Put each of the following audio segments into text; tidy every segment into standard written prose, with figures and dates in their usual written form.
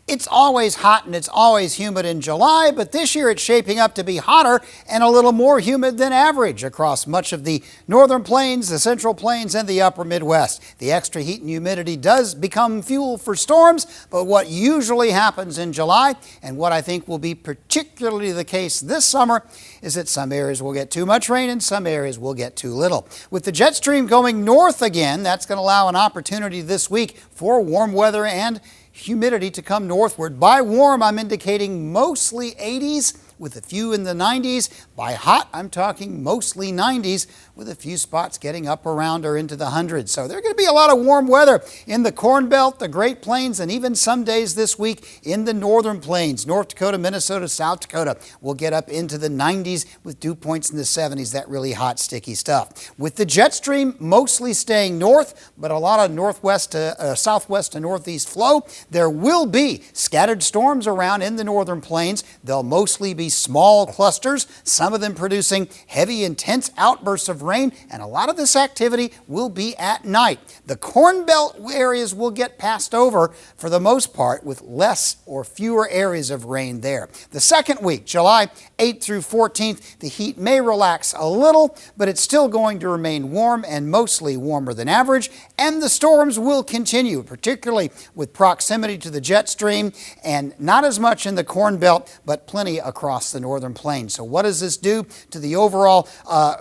It's always hot and it's always humid in July, but this year it's shaping up to be hotter and a little more humid than average across much of the northern plains, the central plains, and the upper Midwest. The extra heat and humidity does become fuel for storms, but what usually happens in July, and what I think will be particularly the case this summer, is that some areas will get too much rain and some areas will get too little. With the jet stream going north again, that's going to allow an opportunity this week for warm weather and humidity to come northward. By warm, I'm indicating mostly 80s with a few in the 90s. By hot, I'm talking mostly 90s with a few spots getting up around or into the hundreds. So there's going to be a lot of warm weather in the Corn Belt, the Great Plains, and even some days this week in the northern plains. North Dakota, Minnesota, South Dakota will get up into the 90s with dew points in the 70s, that really hot, sticky stuff. With the jet stream mostly staying north, but a lot of northwest to southwest to northeast flow, there will be scattered storms around in the northern plains. They'll mostly be small clusters, some of them producing heavy, intense outbursts of rain, and a lot of this activity will be at night. The Corn Belt areas will get passed over for the most part with less or fewer areas of rain there. The second week, July 8th through 14th, the heat may relax a little, but it's still going to remain warm and mostly warmer than average, and the storms will continue, particularly with proximity to the jet stream, and not as much in the Corn Belt, but plenty across the northern plains. So what does this do to the overall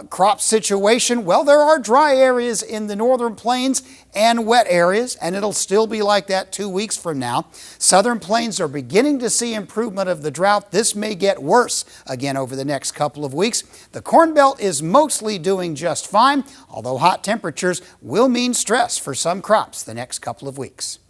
crop situation? Well, there are dry areas in the northern plains and wet areas, and it'll still be like that 2 weeks from now. Southern plains are beginning to see improvement of the drought. This may get worse again over the next couple of weeks. The Corn Belt is mostly doing just fine, although hot temperatures will mean stress for some crops the next couple of weeks.